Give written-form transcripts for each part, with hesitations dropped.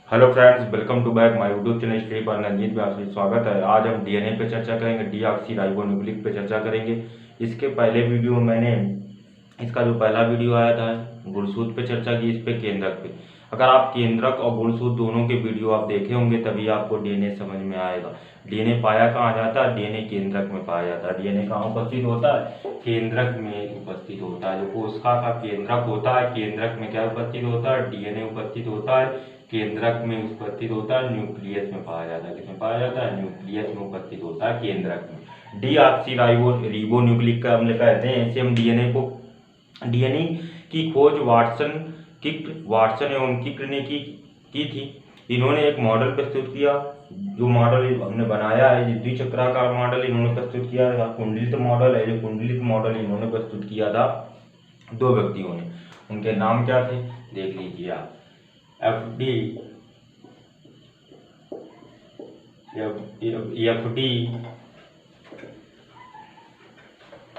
Hello friends, welcome to back my YouTube channel study पर रंजीत में आपका स्वागत है। आज हम डीएनए पे चर्चा करेंगे, डीऑक्सीराइबोन्यूक्लिक पे चर्चा करेंगे। इसके पहले वीडियो में मैंने इसका जो पहला वीडियो आया था गुणसूत्र पे चर्चा की, इस पे केंद्रक पे। अगर आप केंद्रक और गुणसूत्र दोनों के वीडियो आप देखे होंगे तभी आपको डीएनए समझ में आएगा। डीएनए पाया कहाँ जाता है? डीएनए केंद्रक में पाया जाता है। डीएनए कहाँ उपस्थित होता है? केंद्रक में उपस्थित होता है। जो कोशिका का केंद्रक होता है, केंद्रक में क्या उपस्थित होता है? डीएनए उपस्थित होता है। केंद्रक में उपस्थित होता है, न्यूक्लियस में पाया जाता है। किसमें पाया जाता है? न्यूक्लियस में उपस्थित होता है, केंद्रक में। डीऑक्सीराइबोन्यूक्लिक का अम्ल कहते हैं। इसे हम डीएनए की खोज वाटसन एवं किक ने की थी। इन्होंने एक मॉडल प्रस्तुत किया। जो मॉडल हमने बनाया है, ये द्विचक्राकार मॉडल इन्होंने प्रस्तुत किया था। कुंडलित मॉडल है, जो कुंडलित मॉडल इन्होंने प्रस्तुत किया था दो व्यक्तियों ने। उनके नाम क्या थे देख लीजिए आप। एफ डी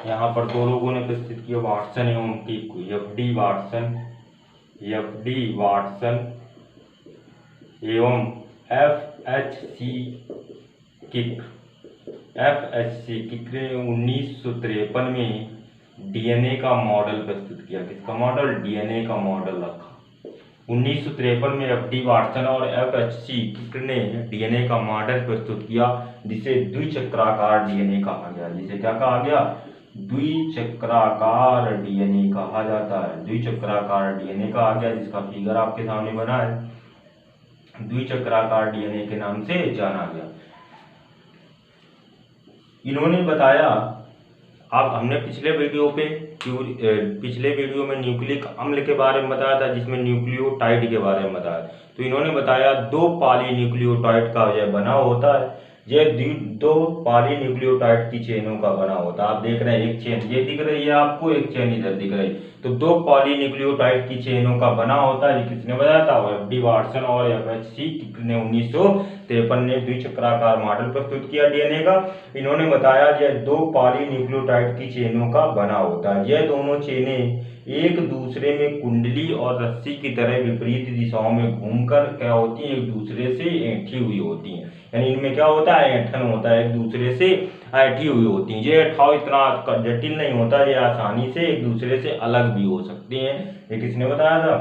यहाँ पर दो लोगों ने प्रस्तुत किया, वाटसन एवं किक को। एफ डी वाटसन एवं एफ एच सी किक ने 1953 में डीएनए का मॉडल प्रस्तुत किया। किसका मॉडल? डीएनए का मॉडल रखा 1953 में। एफ डी वाटसन और एफ एच सी किक ने डीएनए का मॉडल प्रस्तुत किया, जिसे द्विचक्राकार डीएनए कहा गया। जिसे क्या कहा गया? द्विचक्राकार डीएनए कहा जाता है। द्विचक्राकार डीएनए कहा गया, जिसका फिगर आपके सामने बना है। द्विचक्राकार डीएनए के नाम से जाना गया। इन्होंने बताया, आप हमने पिछले वीडियो में न्यूक्लिक अम्ल के बारे में बताया था, जिसमें न्यूक्लियोटाइड के बारे में बताया। तो इन्होंने बताया दो पॉलीन्यूक्लियोटाइड का यह बना होता है। यह दो पॉलीन्यूक्लियोटाइड की चेनों का बना होता है। आप देख रहे हैं एक चेन ये दिख रही है आपको, एक चेन इधर दिख रही है। तो दो पॉलीन्यूक्लियोटाइड की चेनों का बना होता है। ये किसने बताया था? एफ डी वाटसन और एफ एच सी किक ने 1953 ने द्विचक्राकार मॉडल प्रस्तुत किया डीएनए का। इन्होंने बताया यह दो पॉलीन्यूक्लियोटाइड की चेनों का बना होता है। यह दोनों चेनें एक दूसरे में कुंडली और रस्सी की तरह विपरीत दिशाओं में घूमकर क्या होती हैं? एक दूसरे से ऐंठी हुई होती हैं। यानी इनमें क्या होता है? ऐंठन होता है, एक दूसरे से ऐंठी हुई होती हैं। ये ऐंठाव इतना जटिल नहीं होता, ये आसानी से एक दूसरे से अलग भी हो सकती हैं। ये किसने बताया था?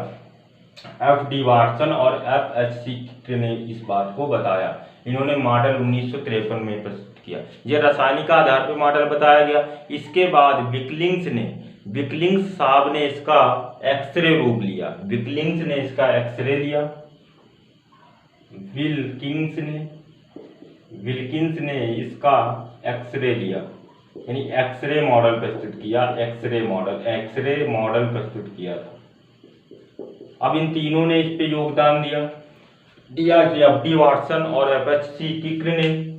एफ डी वाटसन और एफ एच सी ने इस बात को बताया। इन्होंने मॉडल 1953 में प्रस्तुत किया। यह रासायनिक आधार पर मॉडल बताया गया। इसके बाद विकलिंग्स साहब ने इसका एक्सरे रूप लिया। विकलिंग्स ने इसका एक्सरे लिया। विल्किंस ने इसका एक्सरे लिया, यानी एक्सरे मॉडल प्रस्तुत किया। एक्सरे मॉडल प्रस्तुत किया था। अब इन तीनों ने इस पे योगदान दिया। एफ डी वाटसन और एफ एच सी किक ने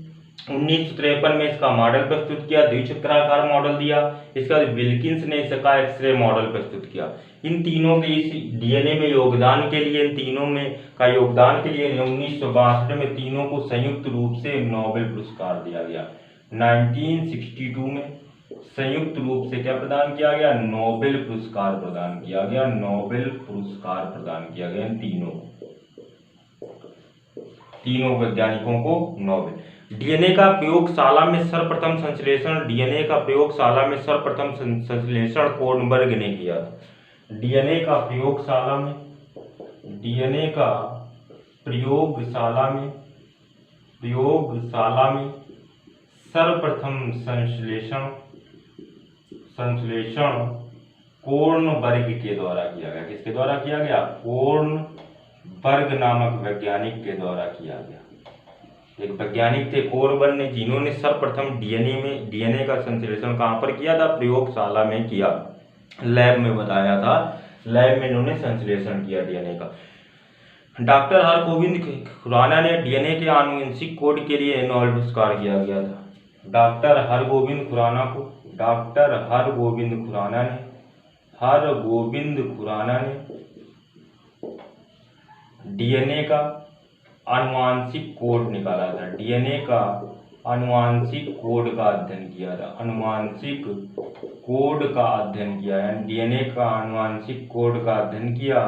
1953 में इसका मॉडल प्रस्तुत किया, द्विचक्राकार मॉडल दिया। इसका विल्किंस ने इसका एक्सरे मॉडल प्रस्तुत किया। इन तीनों के इस डीएनए में योगदान के लिए 1962 में तीनों को संयुक्त रूप से नोबेल पुरस्कार दिया गया। 1962 में संयुक्त रूप से क्या प्रदान किया गया? नोबेल पुरस्कार प्रदान किया गया। इन तीनों वैज्ञानिकों को नोबेल। डीएनए का प्रयोगशाला में सर्वप्रथम संश्लेषण कोर्नबर्ग ने किया था। डीएनए का प्रयोगशाला में सर्वप्रथम संश्लेषण कोर्नबर्ग के द्वारा किया गया। किसके द्वारा किया गया? कोर्नबर्ग नामक वैज्ञानिक के द्वारा किया गया। एक वैज्ञानिक थे कोर्नबर्ग ने, जिन्होंने सर्वप्रथम डीएनए का संश्लेषण कहाँ पर किया था? प्रयोगशाला में किया, लैब में बताया था। लैब में इन्होंने संश्लेषण किया डीएनए का। डॉक्टर हरगोविंद खुराना ने डीएनए के आनुवंशिक कोड के लिए नोबेल पुरस्कार दिया गया था। डॉक्टर हरगोविंद खुराना ने डीएनए का आनुवांशिक कोड निकाला था। डीएनए का आनुवांशिक कोड का अध्ययन किया था। आनुवांशिक कोड का अध्ययन किया, यानी डीएनए का आनुवांशिक कोड का अध्ययन किया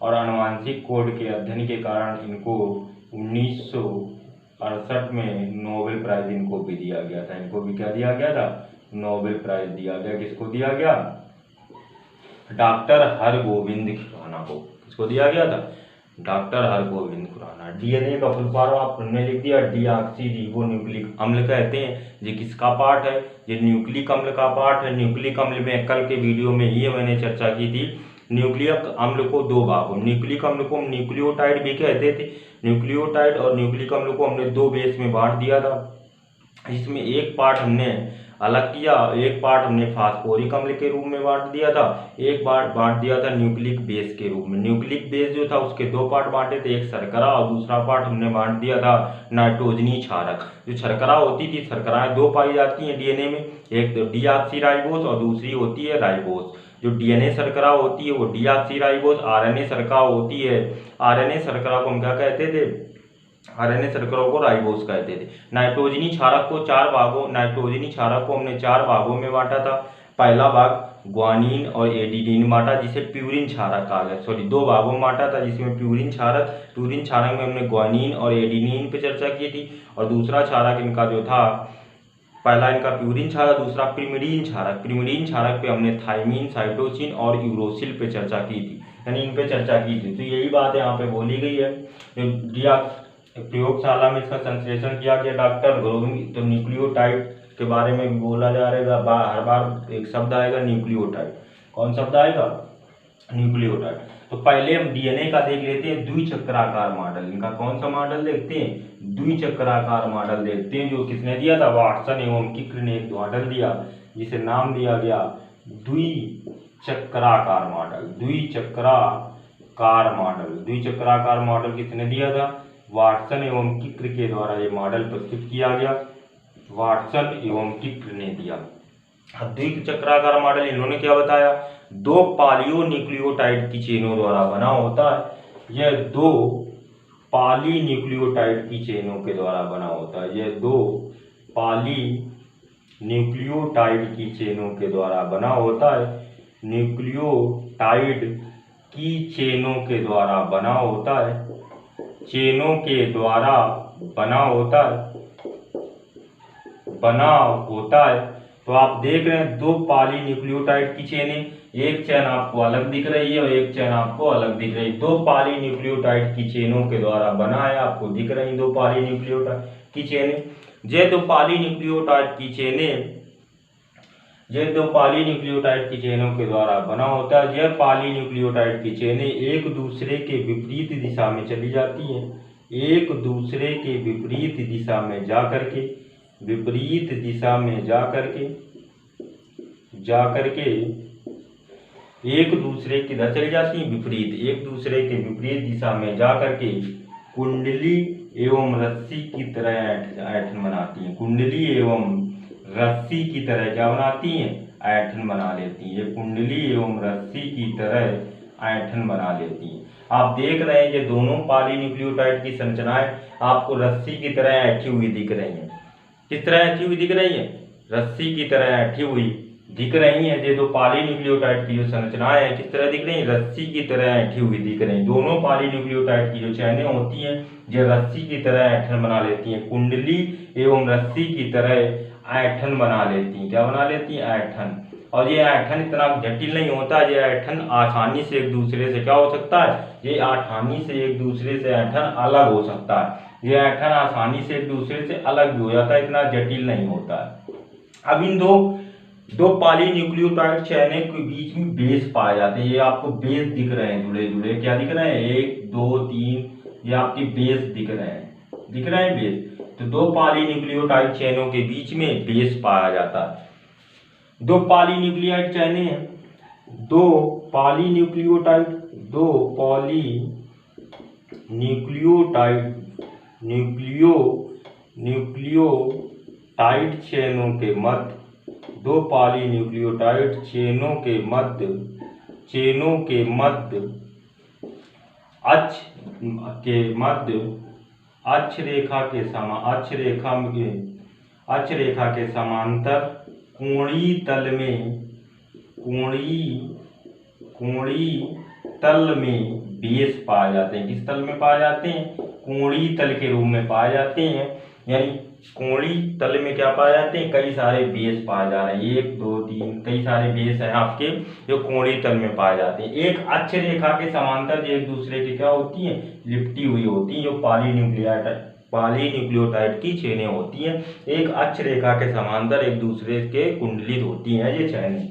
और आनुवंशिक कोड के अध्ययन के कारण इनको 1968 में नोबेल प्राइज इनको भी दिया गया था। इनको भी क्या दिया गया था? नोबेल प्राइज दिया गया। किसको दिया गया? डॉक्टर हरगोविंद खुराना को। किसको दिया गया था? डॉक्टर हरगोविंद खुराना। डीएनए का फुल फॉर्म आपने लिख दिया, डीऑक्सीरिबोन्यूक्लिक अम्ल कहते हैं। ये किसका पार्ट है? ये न्यूक्लिक अम्ल का पार्ट है। न्यूक्लिक अम्ल में कल के वीडियो में ये मैंने चर्चा की थी। न्यूक्लिक अम्ल को दो भागों, न्यूक्लिक अम्ल को हम न्यूक्लियोटाइड भी कहते थे। न्यूक्लियोटाइड और न्यूक्लिक अम्ल को हमने दो बेस में बांट दिया था। इसमें एक पार्ट हमने अलग किया, एक पार्ट हमने फास्फोरिक अम्ल के रूप में बांट दिया था, एक पार्ट बांट दिया था न्यूक्लिक बेस के रूप में। न्यूक्लिक बेस जो था उसके दो पार्ट बांटे थे, एक शर्करा और दूसरा पार्ट हमने बांट दिया था नाइट्रोजनी क्षारक। जो शर्करा होती थी, शर्कराएं दो पाई जाती हैं डीएनए में, एक तो डीऑक्सीराइबोस और दूसरी होती है राइबोस। जो डीएनए शर्करा होती है वो डीऑक्सीराइबोस, आरएनए शर्करा होती है, आरएनए शर्करा को हम क्या कहते थे? आरएनए शर्करा को राइबोस कहते थे। नाइट्रोजनी क्षारक को नाइट्रोजनी क्षारक को हमने चार भागों में बांटा था। पहला भाग ग्वानिन और एडिनिन बांटा, जिसे प्यूरिन क्षारक कहा गया। सॉरी, दो भागों में बांटा था, जिसमें प्यूरिन क्षारक में हमने ग्वानिन और एडिनिन पे चर्चा की थी। और दूसरा क्षारक इनका जो था, पहला इनका प्यूरिन क्षारक, दूसरा पिरिमिडीन क्षारक। पिरिमिडीन क्षारक पे हमने थाइमिन, साइटोसिन और यूरोसिल पे चर्चा की थी, यानी इन पे चर्चा की थी। तो यही बात यहाँ पे बोली गई है। प्रयोगशाला में इसका संश्लेषण किया गया डॉक्टर गोविंद। तो न्यूक्लियोटाइड के बारे में बोला जा रहेगा, हर बार एक शब्द आएगा न्यूक्लियोटाइड। कौन शब्द आएगा? न्यूक्लियोटाइड। तो पहले हम डीएनए का देख लेते हैं, द्विचक्राकार मॉडल। इनका कौन सा मॉडल देखते हैं? द्विचक्राकार मॉडल देखते हैं, जो किसने दिया था? वाटसन एवं किक्र ने एक मॉडल दिया, जिसे नाम दिया गया द्विचक्राकार मॉडल। द्विचक्राकार मॉडल किसने दिया था? वाटसन एवं किक्र के द्वारा ये मॉडल प्रस्तुत किया गया। वाटसन एवं किक्र ने दिया। द्विचक्राकार मॉडल इन्होंने क्या बताया? दो पॉलीन्यूक्लियोटाइड की चेनों द्वारा बना होता है। यह दो पॉलीन्यूक्लियोटाइड की चेनों के द्वारा बना होता है। यह दो पॉलीन्यूक्लियोटाइड की चेनों के द्वारा बना होता है। न्यूक्लियोटाइड की चेनों के द्वारा बना होता है। चेनों के द्वारा बना होता है। तो आप देख रहे हैं दो पॉलीन्यूक्लियोटाइड की चेनें, एक चेन आपको अलग दिख रही है और एक चेन आपको अलग दिख रही है। दो पॉलीन्यूक्लियोटाइड की चेनों के द्वारा बना है, आपको दिख रही दो पॉलीन्यूक्लियोटाइड की चेनें। ये दो पॉलीन्यूक्लियोटाइड की चेनों के द्वारा बना होता है। यह पॉलीन्यूक्लियोटाइड की चेनें एक दूसरे के विपरीत दिशा में चली जाती हैं। एक दूसरे के विपरीत दिशा में जा करके एक दूसरे की इधर चली जाती हैं विपरीत, एक दूसरे के विपरीत दिशा में जा करके कुंडली एवं रस्सी की तरह ऐंठन बनाती हैं। कुंडली एवं रस्सी की तरह क्या बनाती हैं? ऐंठन बना लेती हैं। ये कुंडली एवं रस्सी की तरह ऐंठन बना लेती हैं। आप देख रहे हैं ये दोनों पॉलीन्यूक्लियोटाइड की संरचनाएं आपको रस्सी की तरह ऐंठी हुई दिख रही हैं। किस तरह ऐंठी हुई दिख रही हैं? रस्सी की तरह ऐंठी हुई दिख रही हैं। ये दो पॉलीन्यूक्लियोटाइड की जो संरचनाएं हैं किस तरह दिख रही हैं? रस्सी की तरह ऐंठी हुई दिख रही हैं। दोनों पॉलीन्यूक्लियोटाइड की जो चेनें होती हैं ये रस्सी की तरह ऐंठन बना लेती हैं। कुंडली एवं रस्सी की तरह ऐंठन बना लेती हैं। क्या बना लेती हैं? ऐंठन। और ये ऐंठन इतना जटिल नहीं होता, ये ऐंठन आसानी से एक दूसरे से क्या हो सकता है? ये आसानी से एक दूसरे से ऐंठन अलग हो सकता है। ये ऐंठन आसानी से एक दूसरे से अलग भी हो जाता है, इतना जटिल नहीं होता है। अब इन दो पॉलीन्यूक्लियोटाइड चेनें के बीच में बेस पाए जाते हैं। ये आपको बेस दिख रहे हैं, जुड़े जुड़े क्या दिख रहे हैं? 1 2 3, ये आपके बेस दिख रहे हैं बेस। तो दो पॉलीन्यूक्लियोटाइड चेनों के बीच में बेस पाया जाता है। दो पॉलीन्यूक्लियोटाइड चेनें हैं, दो पॉलीन्यूक्लियोटाइड चेनों के मध्य, दो पॉलीन्यूक्लियोटाइड चेनों के मध्य अक्ष रेखा के समांतर कोणीय तल में बेस पाए जाते हैं। किस तल में पाए जाते हैं? कोणीय तल के रूप में पाए जाते हैं। यानी कोणीय तल में क्या पाए जाते हैं? कई सारे बेस पाए जा रहे हैं, 1 2 3 कई सारे बेस हैं आपके जो कोणीय तल में पाए जाते हैं। एक अक्ष रेखा के समांतर जो एक दूसरे की क्या होती है? लिपटी हुई होती है, जो पॉलीन्यूक्लियोटाइड की चेनें होती हैं। एक अक्ष रेखा के समांतर एक दूसरे के कुंडलित होती हैं ये चेनें।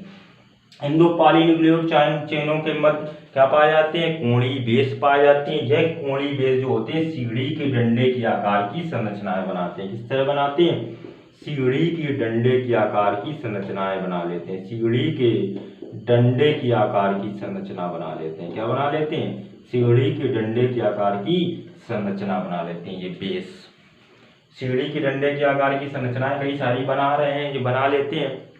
इन दो पॉलीन्यूक्लियोटाइड चेनों के मध्य क्या पाए जाते हैं? कोणीय बेस पाए जाते हैं। यह कोणीय बेस जो होते हैं सीढ़ी के डंडे के आकार की संरचनाएं बनाते हैं। किस तरह बनाते हैं? सीढ़ी के डंडे के आकार की संरचनाएं बना लेते हैं। सीढ़ी के डंडे के आकार की संरचना बना लेते हैं। क्या बना लेते हैं? सीढ़ी के डंडे के आकार की संरचना बना लेते हैं। ये बेस सीढ़ी के डंडे के आकार की संरचनाएं कई सारी बना रहे हैं, ये बना लेते हैं।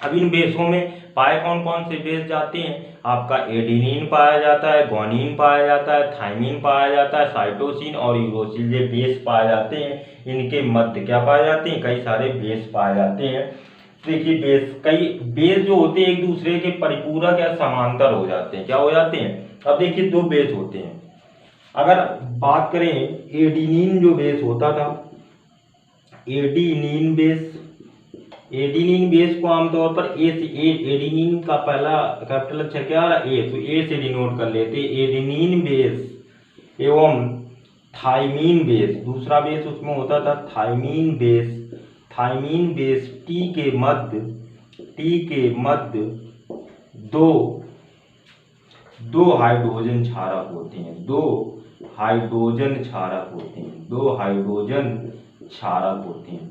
अब इन बेसों में पाए कौन कौन से बेस जाते हैं? आपका एडेनिन पाया जाता है, ग्वानिन पाया जाता है, थाइमिन पाया जाता है, साइटोसिन और यूरोसिल ये बेस पाए जाते हैं। इनके मध्य क्या पाए जाते हैं? कई सारे बेस पाए जाते हैं। देखिए कई बेस जो होते हैं एक दूसरे के परिपूरक या समांतर हो जाते हैं। क्या हो जाते हैं? अब देखिए दो बेस होते हैं। अगर बात करें एडेनिन जो बेस होता था, एडेनिन बेस को आमतौर पर एडेनिन का पहला कैपिटल अक्षर क्या आ रहा है? ए, तो ए से डिनोट कर लेते हैं। एडेनिन बेस एवं थाइमीन बेस, दूसरा बेस उसमें होता था थाइमीन बेस टी के मध्य दो हाइड्रोजन क्षारक होते हैं। दो हाइड्रोजन क्षारक होते हैं।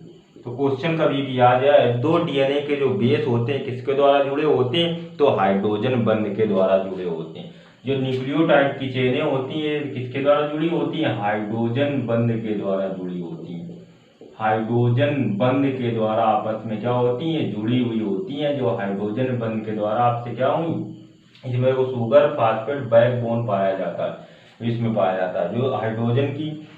तो क्वेश्चन कभी भी आ जाए, दो डीएनए के जो बेस होते हैं किसके द्वारा जुड़े होते हैं? तो हाइड्रोजन बंध के द्वारा जुड़े होते हैं। जो न्यूक्लियोटाइड की चेनें होती हैं किसके द्वारा जुड़ी होती हैं? हाइड्रोजन बंध के द्वारा जुड़ी होती हैं। हाइड्रोजन बंध के द्वारा आपस में क्या होती हैं? जुड़ी हुई होती हैं। जो हाइड्रोजन बंध के द्वारा आपसे क्या हुई? इसमें वो शुगर फास्फेट बैकबोन पाया जाता है, इसमें पाया जाता है। जो हाइड्रोजन की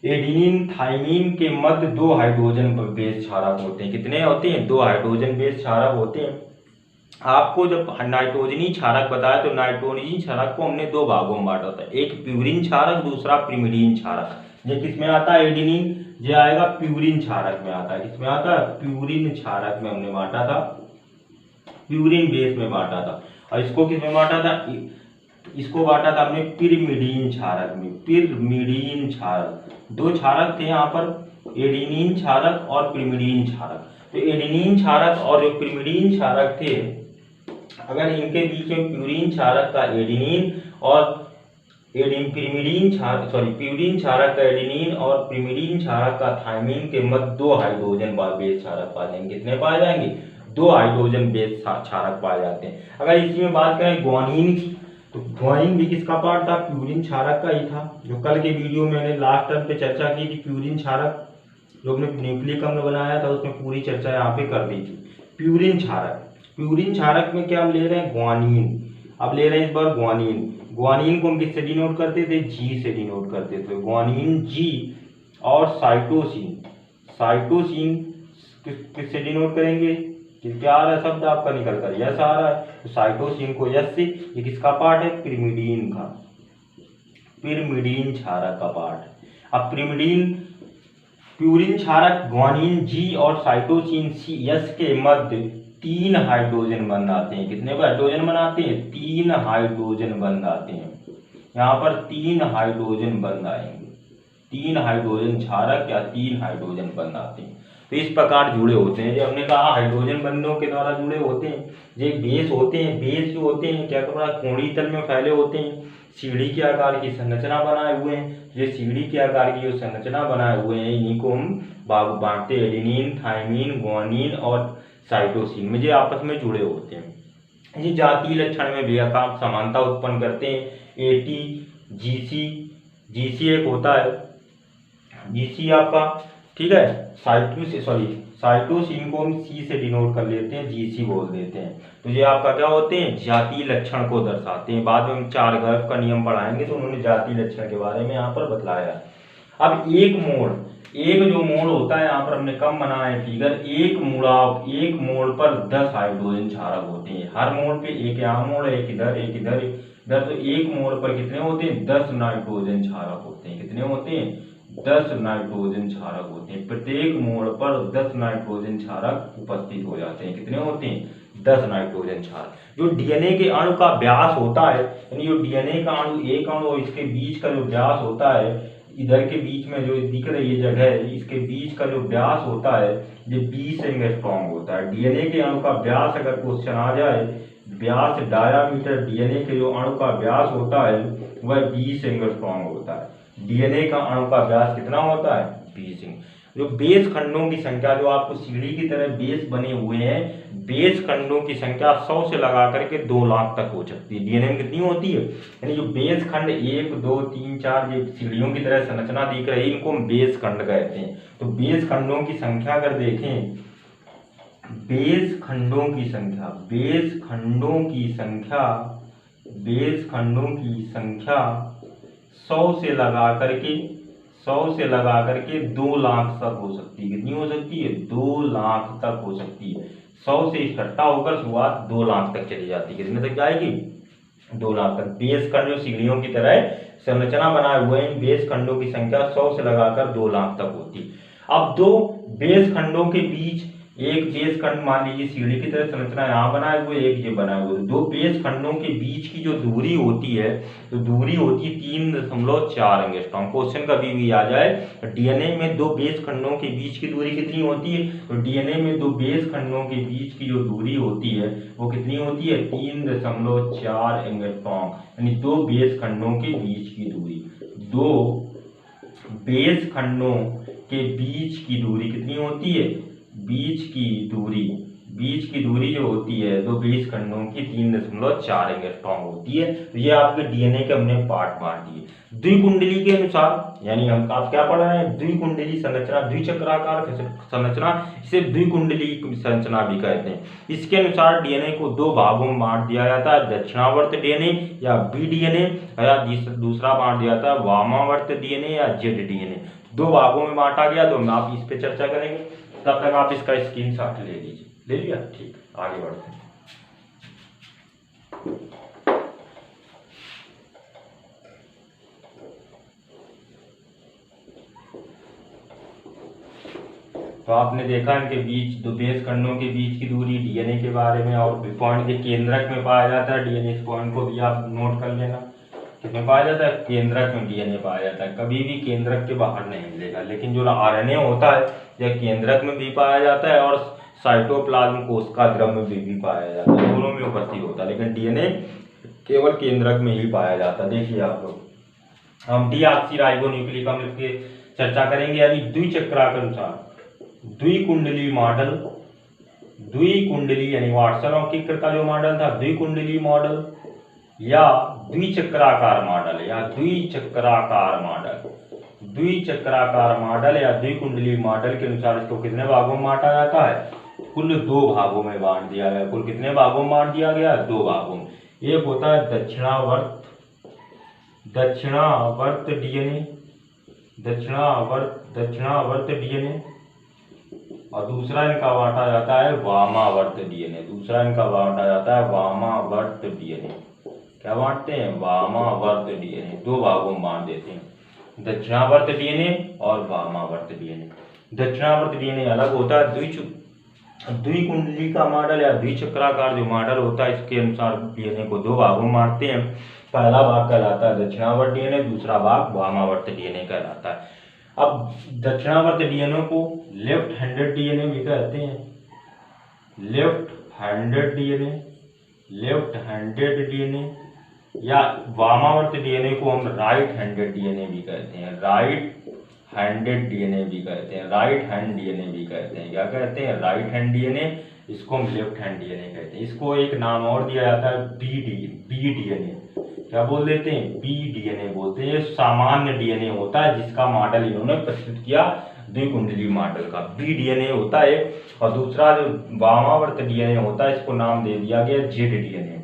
एडेनिन थाइमीन के मध्य दो हाइड्रोजन बेस क्षारक होते हैं। कितने होते हैं? दो हाइड्रोजन बेस क्षारक होते हैं। आपको जब नाइट्रोजनी क्षारक बताया तो नाइट्रोजनी क्षारक को हमने दो भागों में बांटा था, एक प्यूरिन क्षारक, दूसरा पिरिमिडीन क्षारक। ये किसमें आता है? एडेनिन ये आएगा प्यूरिन क्षारक में आता है। किसमें आता है? प्यूरिन क्षारक में हमने बांटा था, प्यूरिन बेस में बांटा था। और इसको किसमें बांटा था? इसको बांटा था हमने पिरिमिडीन क्षारक में। पिरिमिडीन क्षारक, दो क्षारक थे यहाँ पर, एडेनिन क्षारक और पिरिमिडीन क्षारक। तो एडेनिन क्षारक और जो पिरिमिडीन क्षारक थे, अगर इनके बीच में प्यूरिन क्षारक का एडेनिन और प्यूरिन क्षारक का एडेनिन और पिरिमिडीन क्षारक का थाइमिन के मध्य दो हाइड्रोजन बेस क्षारक पाए जाएंगे। कितने पाए जाएंगे? दो हाइड्रोजन बेस क्षारक पाए जाते हैं। अगर इसी में बात करें ग्वानिन की, तो ग्वानिन भी किसका पार्ट था? प्यूरिन क्षारक का ही था। जो कल के वीडियो में मैंने लास्ट टर्म पे चर्चा की थी, प्यूरिन क्षारक जो हमने न्यूक्लिक अम्ल बनाया था उसमें पूरी चर्चा यहाँ पे कर दी थी। प्यूरिन क्षारक में क्या हम ले रहे हैं? ग्वानिन। अब ले रहे हैं इस बार ग्वानिन को हम किससे डिनोट करते थे? जी से डिनोट करते थे। ग्वानिन जी। और साइटोसिन किससे डिनोट करेंगे? क्या आ रहा है शब्द आपका निकल कर? यस आ रहा है, तो साइटोसिन को यस से। ये किसका पार्ट है? पिरिमिडीन का, पिरिमिडीन क्षारक का पार्ट। अब प्यूरिन क्षारक ग्वानिन जी और साइटोसिन सी यस के मध्य तीन हाइड्रोजन बंध आते हैं। कितने हाइड्रोजन बनाते हैं? तीन हाइड्रोजन बंध आते हैं। यहाँ पर तीन हाइड्रोजन बंध आएंगे, तीन हाइड्रोजन क्षारक या तीन हाइड्रोजन बंध आते हैं। तो इस प्रकार जुड़े होते हैं। जो हमने कहा हाइड्रोजन बंधों के द्वारा जुड़े होते हैं। जो बेस होते हैं, बेस जो होते हैं क्या कपड़ा कोणीय तल में फैले होते हैं, सीढ़ी के आकार की संरचना बनाए हुए हैं। ये सीढ़ी के आकार की जो संरचना बनाए हुए हैं इन्हीं को हम बांटते हैं एडेनिन, थाइमिन, ग्वानिन और साइटोसिन में, ये आपस में जुड़े होते हैं। ये जातीय लक्षण में बेअकाम समानता उत्पन्न करते हैं। एटी जीसी एक होता है, जीसी आपका, ठीक है। साइटोसिन को हम सी से डिनोट कर लेते हैं, जीसी बोल देते हैं। तो ये आपका क्या होते हैं? जातीय लक्षण को दर्शाते हैं। बाद में हम चारगर्भ का नियम पढ़ाएंगे तो उन्होंने जातीय लक्षण के बारे में यहाँ पर बतलाया। अब एक एक जो मोड़ होता है, यहाँ पर हमने कम बनाया है फिगर, एक मोड़ पर 10 हाइड्रोजन क्षारक होते हैं। हर मोड़ पे एक यहाँ मोड़, एक इधर, एक इधर, इधर, तो एक मोड़ पर कितने होते हैं? 10 नाइट्रोजन क्षारक होते हैं। कितने होते हैं? 10 नाइट्रोजन क्षारक होते हैं। प्रत्येक मोड़ पर 10 नाइट्रोजन क्षारक उपस्थित हो जाते हैं। कितने होते हैं? 10 नाइट्रोजन क्षारक। जो डीएनए के अणु का व्यास होता है, यानी जो डीएनए का अणु, एक अणु और इसके बीच का जो व्यास होता है, इधर के बीच में जो दिख रही है जगह है, इसके बीच का जो व्यास होता है ये 20 एंगस्ट्रॉम होता है। डीएनए के अणु का व्यास अगर क्वेश्चन आ जाए, व्यास डायामीटर डीएनए के जो अणु का व्यास होता है वह 20 एंगस्ट्रॉम होता है। डीएनए का अणु का व्यास कितना होता है? 20 एंगस्ट्रॉम। जो बेस खंडों की संख्या, जो आपको सीढ़ी की तरह बेस बने हुए हैं, बेस खंडों की संख्या 100 से लगा करके 2 लाख तक हो सकती है। डीएनए में कितनी होती है? यानी जो बेस खंड 1, 2, 3, 4 ये सीढ़ियों की तरह संरचना दिख रही है, इनको हम बेस खंड कहते हैं। तो बेस खंडों की संख्या अगर देखें, बेस खंडों की संख्या 100 से लगा करके 2 लाख तक हो सकती है। कितनी हो सकती है? 2 लाख तक हो सकती है। 100 से इकट्ठा होकर शुरुआत 2 लाख तक चली जाती है। कितने तक जाएगी? 2 लाख तक। बेस खंड जो सीढ़ियों की तरह संरचना बनाए हुए हैं, बेस खंडों की संख्या 100 से लगाकर 2 लाख तक होती है। अब दो बेस खंडों के बीच, एक बेस खंड मान लीजिए सीढ़ी की तरह संरचना यहाँ बनाए हुए, एक ये बनाए हुए, दो बेस खंडों के बीच की जो दूरी होती है, तो दूरी होती है 3.4 एंगस्ट्रॉम। क्वेश्चन कभी भी आ जाए, डीएनए में दो बेस खंडों के बीच की दूरी कितनी होती है? तो डीएनए में दो बेस खंडों के बीच की जो दूरी होती है वो कितनी होती है? 3.4 एंगस्ट्रॉम। यानी दो बेस खंडों के बीच की दूरी, दो बेस खंडों के बीच की दूरी कितनी होती है? बीच की दूरी जो होती है दो बेस खंडों की 3.4 एंगस्ट्रॉम होती है। तो ये आपके डीएनए के हमने पार्ट बांट दिए। द्विकुंडली के अनुसार, यानी हम आप क्या पढ़ रहे हैं? द्विकुंडली संरचना, द्विचक्राकार संरचना, इसे द्विकुंडली संरचना भी कहते हैं। इसके अनुसार डीएनए को 2 भागों में बांट दिया जाता है, दक्षिणावर्त डीएनए या बी डीएनए, या दूसरा बांट दिया जाता है वामावर्त डीएनए या जेड डीएनए। 2 भागों में बांटा गया, तो हम आप इस पे चर्चा करेंगे। तब तक आप इसका स्क्रीनशॉट ले लीजिए। ले लिया? ठीक, आगे बढ़ते हैं। तो आपने देखा इनके बीच, दो बेस खंडों के बीच की दूरी डीएनए के बारे में, और पॉइंट के केंद्रक में पाया जाता है डीएनए। इस पॉइंट को भी आप नोट कर लेना। किसमें पाया जाता है? केंद्रक में डीएनए पाया जाता है। कभी भी केंद्रक के बाहर नहीं मिलेगा। लेकिन जो आरएनए होता है यह केंद्रक में भी पाया जाता है और साइटोप्लाज्म कोशिका द्रव में भी पाया जाता है, दोनों में उपस्थित होता है। लेकिन डीएनए केवल केंद्रक में ही पाया जाता है। देखिए आप लोग, हम डीऑक्सीराइबोन्यूक्लिक अम्ल की चर्चा करेंगे, यानी द्विचक्राकार अनुसार द्विकुंडली मॉडल, द्विकुंडली यानी वाटसन और किकर का जो मॉडल था, द्विकुंडली मॉडल या द्विचक्राकार मॉडल या द्विचक्राकार मॉडल या द्विकुंडली मॉडल के अनुसार इसको कितने भागों में बांटा जाता है? कुल 2 भागों में बांट दिया गया। कुल कितने भागों में बांट दिया गया? 2 भागों में। एक होता है दक्षिणावर्त डीएनए, और दूसरा इनका बांटा जाता है वामावर्त डीएनए। क्या बांटते हैं? वामावर्त डीएनए। 2 भागों में बांट देते हैं, दक्षिणावर्त डीएनए और वामावर्त डीएनए। दक्षिणावर्त डीएनए अलग होता है। द्विकुंडली का मॉडल या द्विचक्राकार जो मॉडल होता है, इसके अनुसार डीएनए को 2 भागों में बांटते हैं। पहला भाग कहलाता है दक्षिणावर्त डीएनए, दूसरा भाग वामावर्त डीएनए कहलाता है। अब दक्षिणावर्त डीएनए को लेफ्ट हैंडेड डीएनए भी कहते हैं। लेफ्ट हैंडेड डीएनए या वामावर्त डीएनए को हम राइट हैंडेड डीएनए भी कहते हैं। राइट हैंड डीएनए भी कहते हैं। क्या कहते हैं? Right hand DNA. इसको हम लेफ्ट हैंड डीएनए कहते हैं। इसको एक नाम और दिया जाता है बी डीएनए। क्या बोल देते हैं? बी डीएनए बोलते हैं। ये सामान्य डीएनए होता है जिसका मॉडल इन्होंने प्रस्तुत किया द्विकुंडली मॉडल का। बी डीएनए होता है, और दूसरा जो वामावर्त डीएनए होता है इसको नाम दे दिया गया जेड डीएनए।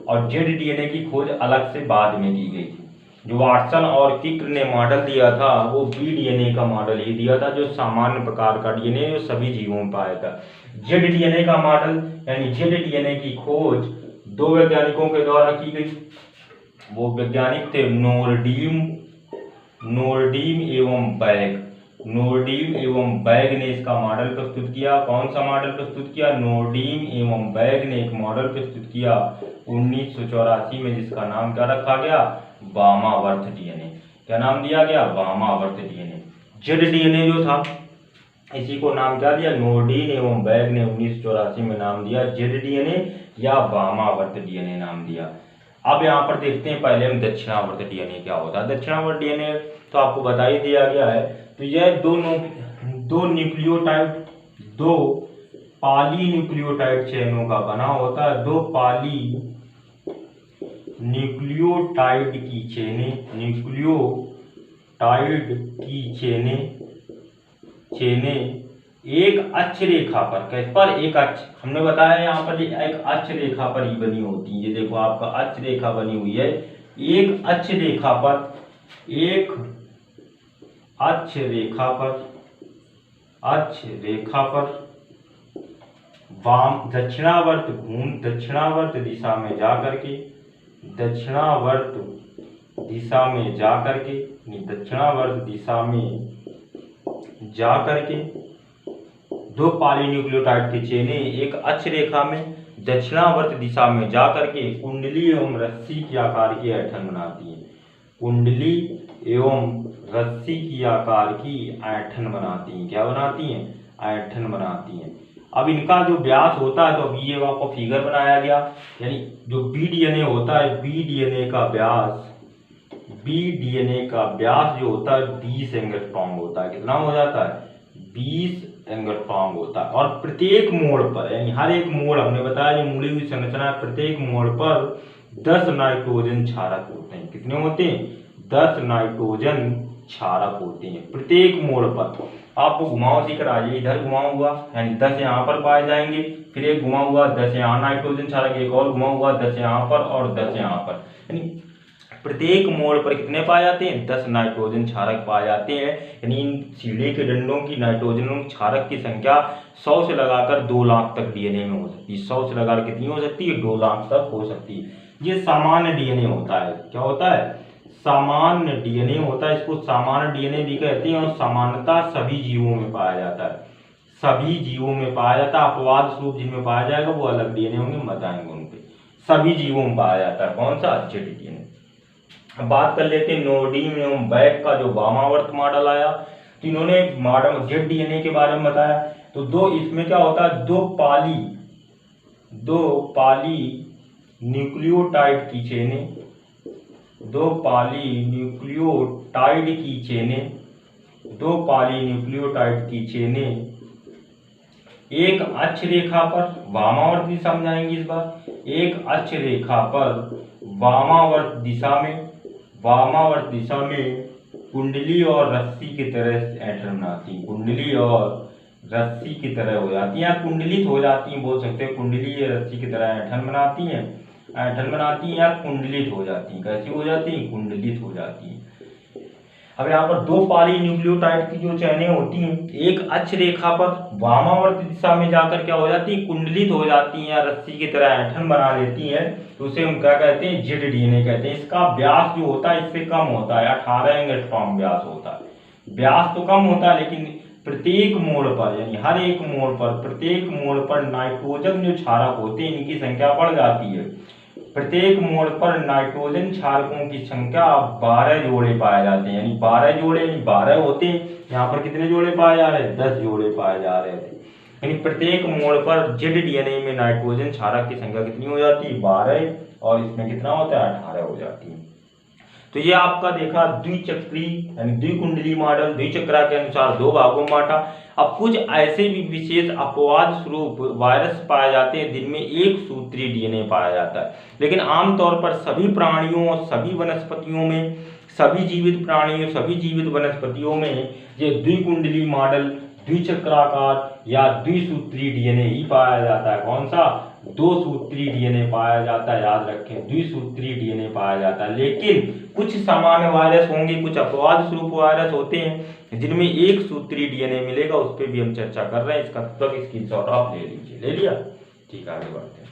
और जेड डीएनए की खोज अलग से बाद में की गई थी। जो वाटसन और किक्र ने मॉडल दिया था वो बीडीएनए का मॉडल ही दिया था, जो सामान्य प्रकार का डीएनए जो सभी जीवों में पाया था। जेड डीएनए का मॉडल यानी जेड डीएनए की खोज 2 वैज्ञानिकों के द्वारा की गई। वो वैज्ञानिक थे नोरडीम एवं बैग। नोरडीम एवं बैग ने इसका मॉडल प्रस्तुत किया। कौन सा मॉडल प्रस्तुत किया? नोरडीम एवं बैग ने एक मॉडल प्रस्तुत किया 1984 में, जिसका नाम क्या रखा गया? बामावर्त डीएनए। क्या नाम दिया गया? बामावर्त डीएनए। जेड डीएनए जो था इसी को नाम क्या दिया? नोरडीन एवं बैग ने 1984 में नाम दिया जेड डीएनए या बामावर्त डीएनए नाम दिया। अब यहाँ पर देखते हैं पहले हम दक्षिणावर्त डीएनए क्या होता है। दक्षिणावर्त डीएनए तो आपको बता ही दिया गया है। तो यह दो न्यूक्लियोटाइड, 2 पॉलीन्यूक्लियोटाइड चेनों का बना होता है। 2 पॉलीन्यूक्लियोटाइड की चेनें एक अक्ष रेखा पर, किस पर? एक अक्ष, हमने बताया यहाँ पर एक अक्ष रेखा पर ही बनी होती है। ये देखो आपका अक्ष रेखा बनी हुई है। एक अक्ष रेखा पर वाम दक्षिणावर्त दिशा में जाकर के दो पॉलीन्यूक्लियोटाइड की चेनें एक अक्ष रेखा में दक्षिणावर्त दिशा में जाकर के कुंडली एवं रस्सी की आकार की ऐंठन बनाती हैं। कुंडली एवं रस्सी की आकार की ऐंठन बनाती हैं। क्या बनाती हैं? ऐंठन बनाती हैं। अब इनका जो व्यास होता है, तो अब ये आपको फिगर बनाया गया, यानी जो बीडीएनए होता है, बीडीएनए का व्यास जो होता है 20 एंगस्ट्रॉम होता है। कितना हो जाता है? 20 एंगस्ट्रॉम होता है। और प्रत्येक मोड़ पर, यानी हर एक मोड़, हमने बताया जो मुड़ी हुई संरचना है, प्रत्येक मोड़ पर 10 नाइट्रोजन क्षारक होते हैं। कितने होते हैं? 10 नाइट्रोजन क्षारक होते हैं प्रत्येक मोड़ पर। आपको घुमाव सीकर आ जाइए, इधर घुमा हुआ यानी 10 यहाँ पर पाए जाएंगे, फिर एक घुमा हुआ 10 यहाँ नाइट्रोजन क्षारक, एक और घुमा हुआ 10 यहाँ पर और 10 यहाँ पर, यानी प्रत्येक मोड़ पर कितने पाए जाते हैं? 10 नाइट्रोजन क्षारक पाए जाते हैं। यानी इन सीढ़ी के डंडों की नाइट्रोजन क्षारक की संख्या 100 से लगाकर 2 लाख तक डीएनए में हो सकती है। 100 से लगाकर कितनी हो सकती है? 2 लाख तक हो सकती है। ये सामान्य डीएनए होता है। क्या होता है? सामान्य डीएनए होता है। इसको सामान्य डीएनए भी कहते हैं। और सामान्यतः सभी जीवों में पाया जाता है। सभी जीवों में पाया जाता है। अपवाद स्वरूप जिनमें पाया जाएगा वो अलग डीएनए होंगे, बताएंगे उन पे। सभी जीवों में पाया जाता है। कौन सा? Z DNA. अब बात कर लेते हैं नोरडीम एवं बैग का जो वामावर्त मॉडल आया। तो इन्होंने मॉडल जेड डीएनए के बारे में बताया। तो इसमें क्या होता है? दो पॉली न्यूक्लियोटाइड की चेनें एक अक्ष रेखा पर वामावर्त दिशा में जाएंगी। इस बार एक अक्ष रेखा पर वामावर्त दिशा में कुंडली और रस्सी की तरह ऐंठन बनाती हैं। कुंडली और रस्सी की तरह हो जाती हैं या कुंडलित हो जाती हैं, बोल सकते हैं। कुंडली या रस्सी की तरह ऐंठन बनाती हैं या कुंडलित हो जाती हैं। कैसी हो जाती हैं? कुंडलित हो जाती हैं। अब यहाँ पर 2 पॉलीन्यूक्लियोटाइड की जो चेनें होती हैं एक अक्ष रेखा पर वामावर्त दिशा में जाकर क्या हो जाती है? कुंडलित हो जाती हैं या रस्सी की तरह ऐंठन बना लेती हैं। तो उसे हम क्या कहते हैं? जेड डीएनए कहते हैं। इसका व्यास जो होता है इससे कम होता है, 18 एंगस्ट्रॉम व्यास होता है। व्यास तो कम होता है, लेकिन प्रत्येक मोड़ पर, यानी हर एक मोड़ पर, प्रत्येक मोड़ पर नाइट्रोजन जो क्षारक होते हैं इनकी संख्या बढ़ जाती है। प्रत्येक मोड़ पर नाइट्रोजन क्षारकों की संख्या 12 जोड़े पाए जाते हैं। यानी 12 जोड़े, यानी 12 होते हैं। यहाँ पर कितने जोड़े पाए जा रहे हैं? 10 जोड़े पाए जा रहे थे। यानी प्रत्येक मोड़ पर जेड डीएनए में नाइट्रोजन क्षारक की संख्या कितनी हो जाती है? 12। और इसमें कितना होता है? 18 हो जाती है। तो ये आपका देखा द्विचक्री यानी द्विकुंडली मॉडल, द्विचक्रा के अनुसार 2 भागों में बांटा। अब कुछ ऐसे भी विशेष अपवाद स्वरूप वायरस पाए जाते हैं जिनमें एक सूत्री डीएनए पाया जाता है। लेकिन आमतौर पर सभी प्राणियों और सभी वनस्पतियों में, सभी जीवित प्राणियों, सभी जीवित वनस्पतियों में ये द्विकुंडली मॉडल, द्विचक्राकार या द्विसूत्री डीएनए ही पाया जाता है। कौन सा? दो सूत्री डीएनए पाया जाता है, याद रखें द्विसूत्री डीएनए पाया जाता है। लेकिन कुछ सामान्य वायरस होंगे, कुछ अपवाद स्वरूप वायरस होते हैं जिनमें एक सूत्री डीएनए मिलेगा, उस पर भी हम चर्चा कर रहे हैं। इसका तब स्क्रीनशॉट आप ले लीजिए। ले लिया? ठीक, आगे बढ़ते हैं।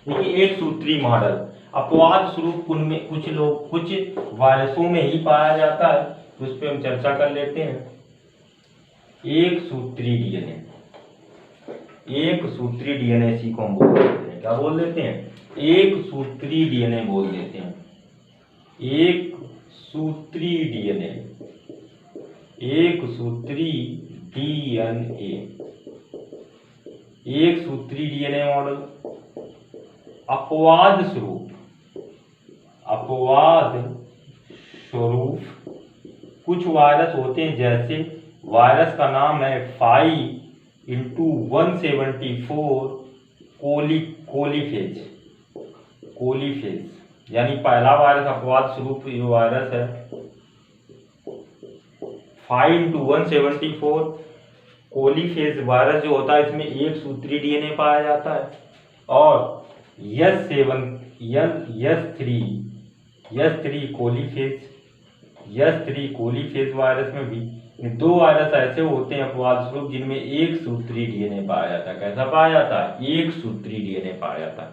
देखिए एक सूत्री मॉडल अपवाद स्वरूप उनमें कुछ लोग कुछ वायरसों में ही पाया जाता है, तो उस पर हम चर्चा कर लेते हैं। एक सूत्री डीएनए, एक सूत्री डीएनए इसी को हम बोल देते हैं, क्या बोल देते हैं? एक सूत्री डीएनए बोल देते हैं। एक सूत्री डीएनए, एक सूत्री डीएनए, एक सूत्री डीएनए मॉडल। अपवाद स्वरूप, अपवाद स्वरूप कुछ वायरस होते हैं, जैसे वायरस का नाम है 5x174 कोलीफेज, कोलीफेज यानी पहला वायरस अपवाद स्वरूप जो वायरस है 5x174 कोलीफेज वायरस जो होता है, इसमें एक सूत्री डीएनए पाया जाता है। और S3 कोलीफेज वायरस में भी दो वायरस ऐसे होते हैं अपवाद स्वरूप जिनमें एक सूत्री डीएनए पाया जाता है। कैसा पाया जाता है? एक सूत्री डीएनए पाया जाता है।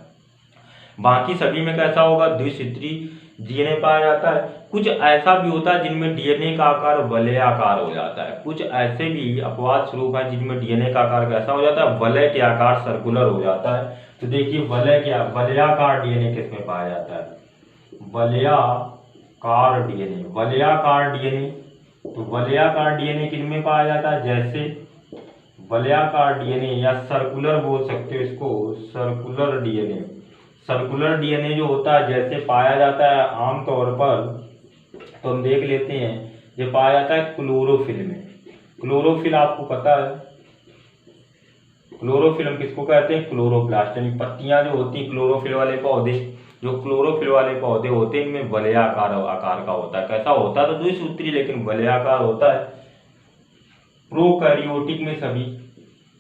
बाकी सभी में कैसा होगा? द्विसूत्री डीएनए पाया जाता है। कुछ ऐसा भी होता है जिनमें डीएनए का आकार वलयाकार हो जाता है। कुछ ऐसे भी अपवाद स्वरूप है जिनमें डीएनए का आकार कैसा हो जाता है? वलय के आकार, सर्कुलर हो जाता है। तो देखिए वलयाकार डीएनए किसमें पाया जाता है? वलयाकार डीएनए, वलयाकार डीएनए। तो वलयाकार डीएनए किनमें पाया जाता है? जैसे वलयाकार डीएनए या सर्कुलर बोल सकते हो इसको, सर्कुलर डीएनए। सर्कुलर डीएनए जो होता है जैसे पाया जाता है आमतौर पर, तो हम देख लेते हैं, ये पाया जाता है क्लोरोफिल में। क्लोरोफिल आपको पता है, क्लोरोफिल हम किसको कहते हैं? क्लोरोप्लास्ट, यानी पत्तियां जो होती हैं क्लोरोफिल वाले पौधे, जो क्लोरोफिल वाले पौधे होते हैं इनमें वलयाकार आकार का होता है। कैसा होता है? तो द्विसूत्री लेकिन वलयाकार होता है। प्रोकैरियोटिक में सभी,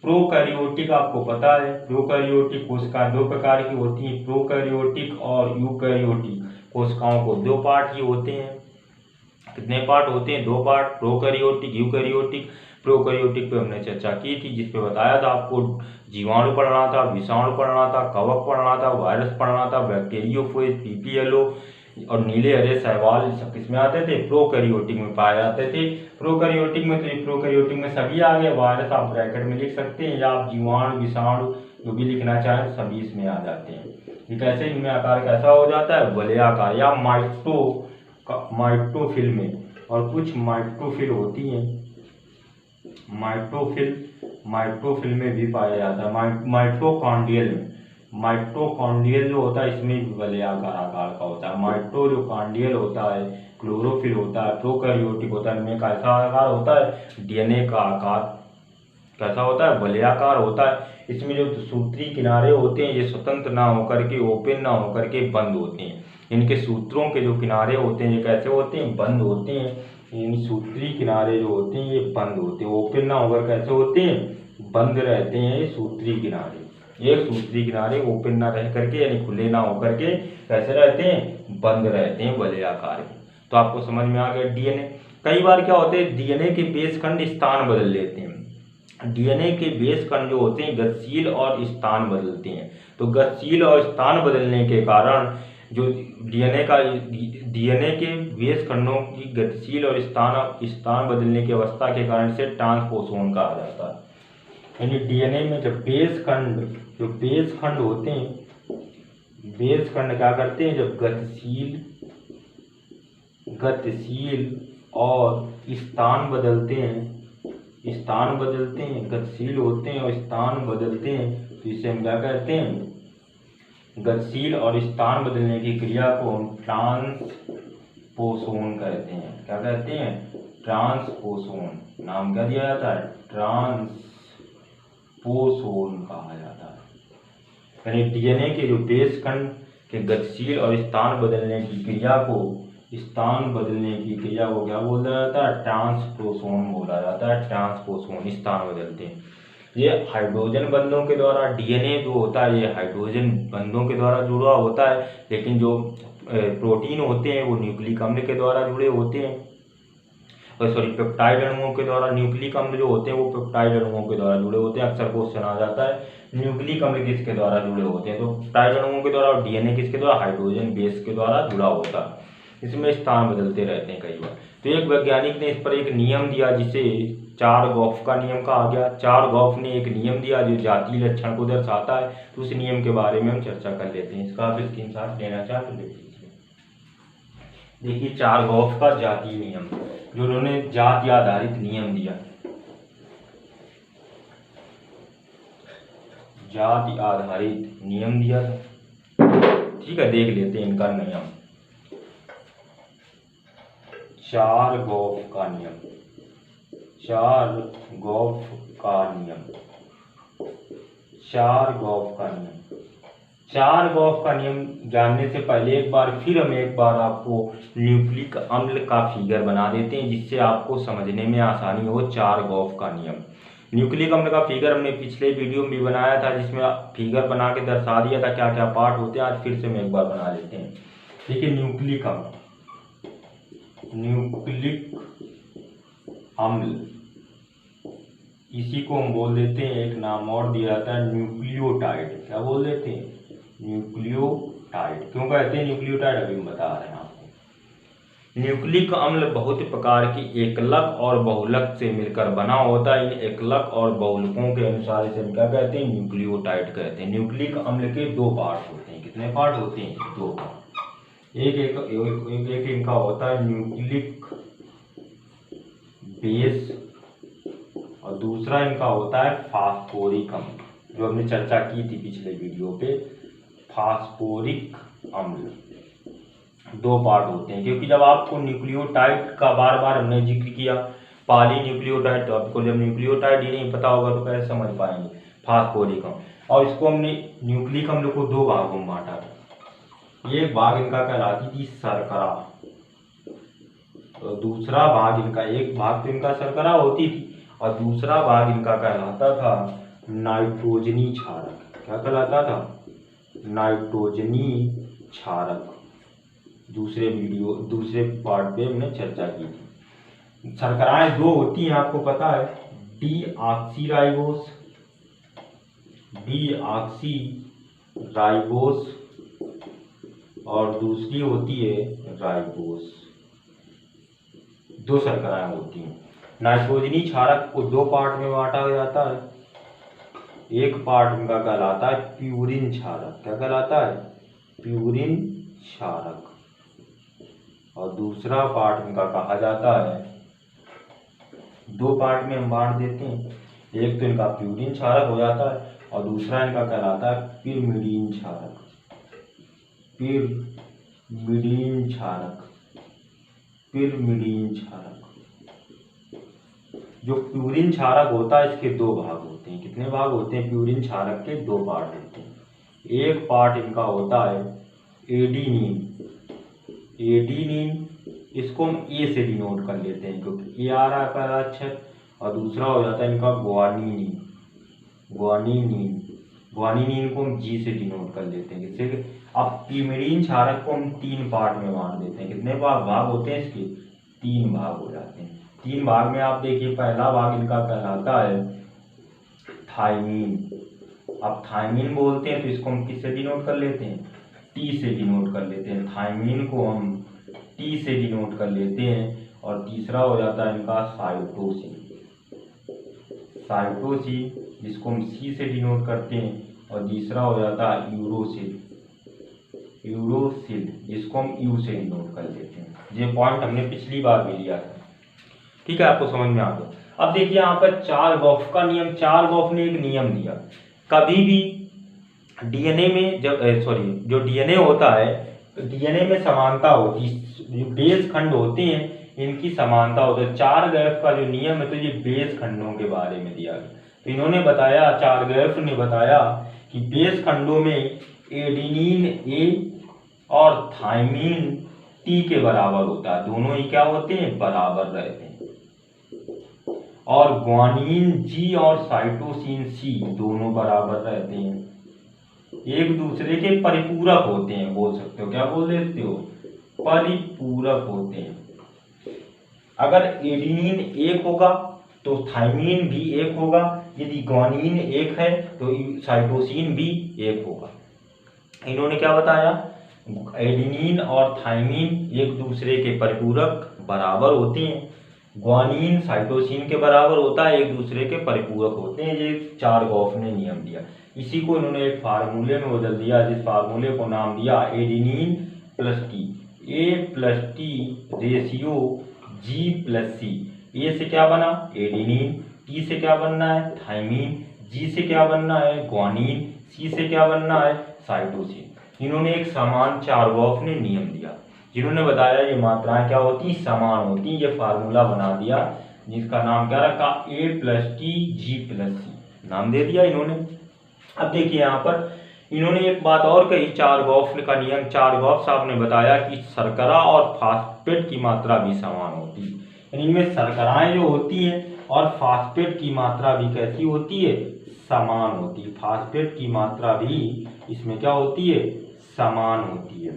प्रोकैरियोटिक आपको पता है, प्रोकैरियोटिक कोशिकाएं दो प्रकार की होती हैं, प्रोकैरियोटिक और यूकैरियोटिक। कोशिकाओं को दो पार्ट ही होते हैं। कितने पार्ट होते हैं? दो पार्ट, प्रोकैरियोटिक, यूकैरियोटिक। प्रोकैरियोटिक पे हमने चर्चा की थी, जिसपे बताया था आपको जीवाणु पढ़ना था, विषाणु पढ़ना था, कवक पढ़ना था, वायरस पढ़ना था, बैक्टीरियोफेज, पीपीएलओ और नीले हरे शैवाल सब किसमें आते थे? प्रोकैरियोटिक में पाए जाते थे। प्रोकैरियोटिक में, तो प्रोकैरियोटिक में सभी आ गए। वायरस आप ब्रैकेट में लिख सकते हैं, या आप जीवाणु, विषाणु जो भी लिखना चाहें तो सभी इसमें आ जाते हैं। ये कैसे? इनमें आकार कैसा हो जाता है? वलयाकार या माइटोफिल में। और कुछ माइटोफिल होती हैं, माइटोफिल में भी पाया जाता है। माइटोकॉन्ड्रियल में, माइटोकॉन्ड्रियल जो होता है इसमें भी वलयाकार आकार का होता है। माइटोकॉन्ड्रियल होता है, क्लोरोफिल होता है, प्रोकैरियोटिक होता है। इनमें कैसा आकार होता है? डीएनए का आकार कैसा होता है? वलयाकार होता है। इसमें जो सूत्री किनारे होते हैं ये स्वतंत्र ना होकर के, ओपन ना होकर के बंद होते हैं। इनके सूत्रों के जो किनारे होते हैं ये कैसे होते हैं? बंद होते हैं। इन सूत्री किनारे जो होते हैं ये बंद होते हैं, ओपन ना होकर कैसे होते हैं? बंद रहते हैं ये सूत्री किनारे। ये सूत्री किनारे ओपन ना रह करके यानी खुले ना होकर के कैसे रहते हैं? बंद रहते हैं, वलयाकार के। तो आपको समझ में आ गया डीएनए। कई बार क्या होते हैं? डीएनए के बेस खंड स्थान बदल लेते हैं। डीएनए के बेस खंड जो होते हैं गतिशील और स्थान बदलते हैं। तो गतिशील और स्थान बदलने के कारण जो डीएनए के बेस खंडों की गतिशील और स्थान बदलने की अवस्था के कारण से ट्रांसपोसोन कहा जाता है। यानी डीएनए में जब बेस खंड होते हैं, बेस खंड क्या करते हैं? जब गतिशील और स्थान बदलते हैं, गतिशील होते हैं और स्थान बदलते हैं, तो इसे हम क्या कहते हैं? गतिशील और स्थान बदलने की क्रिया को हम ट्रांसपोसोन कहते हैं। क्या कहते हैं? ट्रांसपोसोन। नाम क्या दिया जाता है? ट्रांसपोसोन कहा जाता है। यानी डीएनए के जो बेस खंड के गतिशील और स्थान बदलने की क्रिया को क्या बोला जाता है? ट्रांसपोसोन बोला जाता है। ट्रांसपोसोन, स्थान बदलते हैं। ये हाइड्रोजन बंधों के द्वारा, डीएनए जो होता है ये हाइड्रोजन बंधों के द्वारा जुड़ा होता है, लेकिन जो प्रोटीन होते हैं वो न्यूक्लिक अम्ल के द्वारा जुड़े होते हैं, और सॉरी पेप्टाइड अणुओं के द्वारा। न्यूक्लिक अम्ल जो होते हैं वो पेप्टाइड अणुओं के द्वारा जुड़े होते हैं। अक्सर क्वेश्चन आ जाता है न्यूक्लिक अम्ल किसके द्वारा जुड़े होते हैं, तो पेप्टाइड अणुओं के द्वारा, और डीएनए किसके द्वारा, हाइड्रोजन बेस के द्वारा जुड़ा होता है। इसमें स्थान बदलते रहते हैं कई बार। तो एक वैज्ञानिक ने इस पर एक नियम दिया जिसे चारगॉफ का नियम कहा गया। चारगॉफ ने एक नियम दिया जो जातीय लक्षण को दर्शाता है, तो उस नियम के बारे में हम चर्चा कर लेते हैं। इसका आप स्क्रीनशॉट लेना चाहें तो ले लीजिए। देखिए चारगॉफ का जातीय नियम, जो उन्होंने जाति आधारित नियम दिया, जाति आधारित नियम दिया था। ठीक है, देख लेते हैं इनका नियम। चारगॉफ का नियम, चारगॉफ का नियम, चारगॉफ का नियम। चारगॉफ का नियम जानने से पहले एक बार आपको न्यूक्लिक अम्ल का फिगर बना देते हैं, जिससे आपको समझने में आसानी हो। चारगॉफ का नियम, न्यूक्लिक अम्ल का फिगर हमने पिछले वीडियो में भी बनाया था, जिसमें फिगर बना के दर्शा दिया था क्या क्या पार्ट होते हैं। आज फिर से हम एक बार बना लेते हैं। देखिए न्यूक्लिक अम्ल, न्यूक्लिक अम्ल, इसी को हम बोल देते हैं, एक नाम और दिया जाता है न्यूक्लियोटाइड। क्या बोल देते हैं, न्यूक्लियोटाइड। क्यों कहते हैं न्यूक्लियोटाइड, अभी हम बता रहे हैं आपको। न्यूक्लिक अम्ल बहुत प्रकार की एकलक और बहुलक से मिलकर बना होता है। इन एकलक और बहुलकों के अनुसार इसे क्या कहते हैं, न्यूक्लियोटाइड कहते हैं। न्यूक्लिक अम्ल के दो पार्ट होते हैं। कितने पार्ट होते हैं, दो पार्ट। एक इनका होता है न्यूक्लिक बेस, और दूसरा इनका होता है फास्फोरिक अम्ल, जो हमने चर्चा की थी पिछले वीडियो पे। फास्फोरिक अम्ल दो पार्ट होते हैं, क्योंकि जब आपको न्यूक्लियोटाइड का बार बार हमने जिक्र किया, पॉली न्यूक्लियोटाइड, तो आपको जब न्यूक्लियोटाइड ही नहीं पता होगा तो कैसे समझ पाएंगे फास्फोरिक अम्ल। और इसको हमने न्यूक्लिक अम्ल को दो भागों में बांटा था। एक भाग इनका कहलाती थी शर्करा, तो दूसरा भाग इनका, एक भाग तो इनका शर्करा होती थी और दूसरा भाग इनका कहलाता था नाइट्रोजनी क्षारक। क्या कहलाता था, नाइट्रोजनी क्षारक। दूसरे पार्ट पे हमने चर्चा की थी। शर्कराएं दो होती हैं, आपको पता है, डीऑक्सीराइबोस, डीऑक्सीराइबोस, और दूसरी होती है राइबोस। दो शर्कराएं होती हैं। नाइट्रोजनी क्षारक को दो पार्ट में बांटा जाता है। एक पार्ट इनका कहलाता है प्यूरिन क्षारक। क्या कहलाता है, प्यूरिन क्षारक। और दूसरा पार्ट इनका कहा जाता है, दो पार्ट में हम बांट देते हैं। एक तो इनका प्यूरिन क्षारक हो जाता है और दूसरा इनका कहलाता है पिरिमिडीन क्षारक। पिरिमिडीन क्षारक, पिरिमिडीन क्षारक। जो प्यूरिन क्षारक होता है इसके दो भाग होते हैं। कितने भाग होते हैं, प्यूरिन क्षारक के दो पार्ट होते हैं। एक पार्ट इनका होता है एडिनिन, एडिनिन, इसको हम ए से डिनोट कर लेते हैं क्योंकि ए आ रहा है पहला अक्षर, और दूसरा हो जाता है इनका ग्वानिनीन, ग्वानिनीन, ग्वानिनीन को हम जी से डिनोट कर लेते हैं। किससे, अब पिरिमिडीन क्षारक को हम तीन पार्ट में बांट देते हैं। कितने भाग होते हैं इसके, तीन भाग हो जाते हैं। तीन भाग में आप देखिए, पहला भाग इनका कहलाता है थायमीन। अब थायमीन बोलते हैं तो इसको हम किससे डिनोट कर लेते हैं, टी से डिनोट कर लेते हैं। थायमीन को हम टी से डिनोट कर लेते हैं। और तीसरा हो जाता है इनका साइटोसिन, साइटोसिन जिसको हम सी से डिनोट करते हैं। और तीसरा हो जाता है यूरोसिल, यूरोसिल जिसको हम यू से डिनोट कर लेते हैं। ये पॉइंट हमने पिछली बार भी लिया था, ठीक है, आपको समझ में आ गया। अब देखिए यहाँ पर चारगॉफ का नियम, चारगॉफ ने एक नियम दिया, कभी भी डीएनए में जो डीएनए होता है, डीएनए में समानता होती है, जो बेस खंड होते हैं इनकी समानता होती है। चारगॉफ का जो नियम है तो ये बेस खंडों के बारे में दिया गया। तो इन्होंने बताया, चारगॉफ ने बताया कि बेस खंडों में एडिनिन ए और थायमीन टी के बराबर होता है। दोनों ही क्या होते हैं, बराबर रहते हैं। और ग्वानिन जी और साइटोसिन सी दोनों बराबर रहते हैं, एक दूसरे के परिपूरक होते हैं, बोल सकते हो, क्या बोल देते हो, परिपूरक होते हैं। अगर एडेनिन एक होगा तो थाइमिन भी एक होगा, यदि ग्वानिन एक है तो साइटोसिन भी एक होगा। इन्होंने क्या बताया, एडेनिन और थाइमिन एक दूसरे के परिपूरक बराबर होते हैं, ग्वानिन साइटोसिन के बराबर होता है, एक दूसरे के परिपूरक होते हैं। ये चारगॉफ ने नियम दिया, इसी को इन्होंने एक फार्मूले में बदल दिया, जिस फार्मूले को नाम दिया adenine plus T, A+T ratio G+C। ए से क्या बना एडेनिन, टी से क्या बनना है थाइमिन, जी से क्या बनना है ग्वानिन, सी से क्या बनना है साइटोसिन। इन्होंने एक समान चारगॉफ ने नियम दिया, जिन्होंने बताया ये मात्राएं क्या होती समान होती, ये फार्मूला बना दिया जिसका नाम क्या रखा A+T G+C नाम दे दिया इन्होंने। अब देखिए यहाँ पर इन्होंने एक बात और कही, चारगॉफ का नियम, चारगॉफ साहब ने बताया कि शर्करा और फास्फेट की मात्रा भी समान होती है, यानी इनमें शर्कराएं जो होती हैं और फास्फेट की मात्रा भी कैसी होती है समान होती है, फास्फेट की मात्रा भी इसमें क्या होती है समान होती है,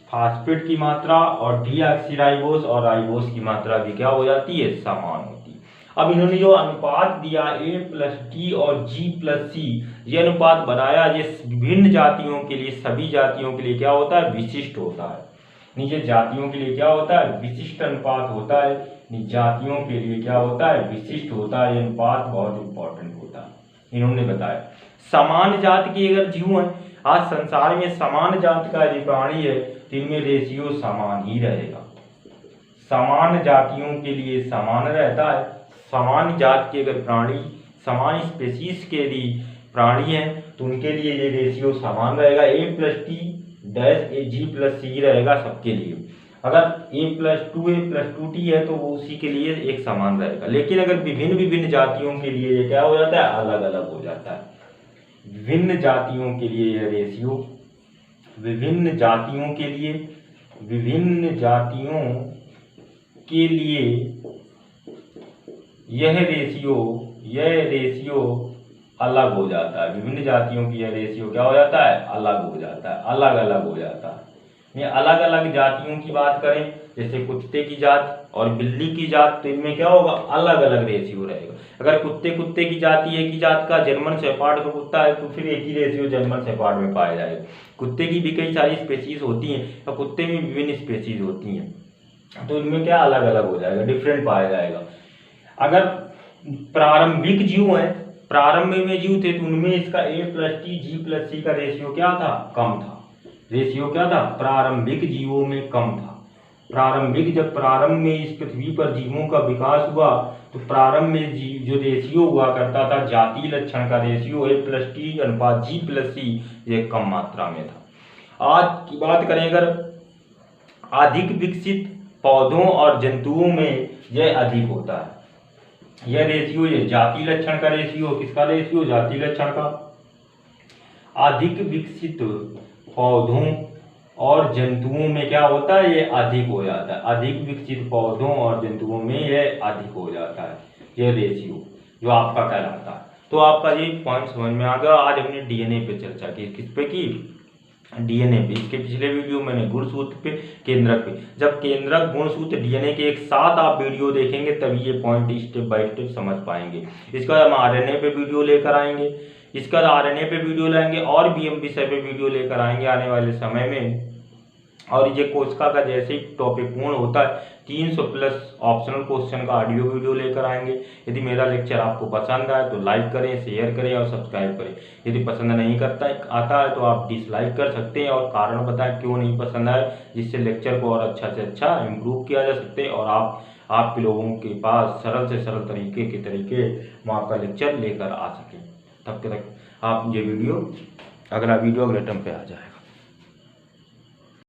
फास्फेट की मात्रा और डीऑक्सीराइबोस और राइबोस की मात्रा भी क्या हो जाती है समान होती है। अब इन्होंने जो अनुपात दिया A+T और G+C, ये अनुपात बनाया, ये विभिन्न जातियों के लिए, सभी जातियों के लिए क्या होता है विशिष्ट होता है, नीचे जातियों के लिए क्या होता है विशिष्ट अनुपात होता है, जातियों के लिए क्या होता है विशिष्ट होता है, ये अनुपात बहुत इंपॉर्टेंट होता है। इन्होंने बताया समान जात के अगर जीव हैं, आज संसार में समान जात का यदि प्राणी है तो इनमें रेशियो समान ही रहेगा, समान जातियों के लिए समान रहता है, समान जात के अगर प्राणी, समान स्पेसीज के यदि प्राणी हैं तो उनके लिए ये रेशियो समान रहेगा, A+T G+C रहेगा सबके लिए। अगर A+2T है तो वो उसी के लिए एक समान रहेगा, लेकिन अगर विभिन्न विभिन्न जातियों के लिए ये क्या हो जाता है अलग अलग हो जाता है, विभिन्न जातियों के लिए यह रेशियो, विभिन्न जातियों के लिए, विभिन्न जातियों के लिए यह रेशियो अलग हो जाता है, विभिन्न जातियों की यह रेशियो क्या हो जाता है अलग हो जाता है, अलग अलग हो जाता है। ये अलग अलग जातियों की बात करें जैसे कुत्ते की जात और बिल्ली की जात, तो इनमें क्या होगा अलग अलग रेशियो रहेगा। अगर कुत्ते की जाति एक ही जात का जर्मन शेफर्ड का कुत्ता है तो फिर एक ही रेशियो जर्मन शेफर्ड में पाया जाएगा। कुत्ते की भी कई सारी स्पेसीज होती हैं और कुत्ते में विभिन्न स्पेसीज होती हैं, तो इनमें क्या अलग अलग हो जाएगा, डिफरेंट पाया जाएगा। अगर प्रारंभिक जीव है, प्रारंभ में जीव थे तो उनमें इसका A+T G+C का रेशियो क्या था कम था, रेशियो क्या था प्रारंभिक जीवों में कम था। प्रारंभिक जब प्रारंभ में इस पृथ्वी पर जीवों का विकास हुआ तो प्रारंभ में जो रेशियो हुआ करता था जाति लक्षण का रेशियो A+T अनुपात G+C ये कम मात्रा में था। आज की बात करें अगर अधिक विकसित पौधों और जंतुओं में यह अधिक होता है, यह रेशियो, ये जाति लक्षण का रेशियो, किसका रेशियो जाति लक्षण का। अधिक विकसित पौधों और जंतुओं में क्या होता है ये अधिक हो जाता है, अधिक विकसित पौधों और जंतुओं में यह अधिक हो जाता है, यह रेशियो जो आपका कहलाता है। तो आपका ये पॉइंट समझ में आ गया। आज हमने डीएनए पे चर्चा की, किस पे की डीएनए पे। इसके पिछले वीडियो मैंने गुणसूत्र पे, केंद्रक पे, जब केंद्रक गुणसूत्र डीएनए के एक साथ आप वीडियो देखेंगे तभी ये पॉइंट स्टेप बाय स्टेप समझ पाएंगे। इसके बाद हम आरएनए पे वीडियो लेकर आएंगे, इसके बाद आरएनए पे वीडियो लाएंगे और भी हम विषय पे वीडियो लेकर आएंगे आने वाले समय में। और ये कोशिका का जैसे ही टॉपिक पूर्ण होता है 300+ ऑप्शनल क्वेश्चन का ऑडियो वीडियो लेकर आएंगे। यदि मेरा लेक्चर आपको पसंद आए तो लाइक करें, शेयर करें और सब्सक्राइब करें। यदि पसंद नहीं आता है तो आप डिसलाइक कर सकते हैं और कारण बताएं क्यों नहीं पसंद आए, जिससे लेक्चर को और अच्छा से अच्छा इम्प्रूव किया जा सकते हैं और आपके लोगों के पास सरल से सरल तरीके मैं आपका लेक्चर लेकर आ सकें। तब तक आप ये वीडियो, अगला वीडियो अगले टाइम पे आ जाए।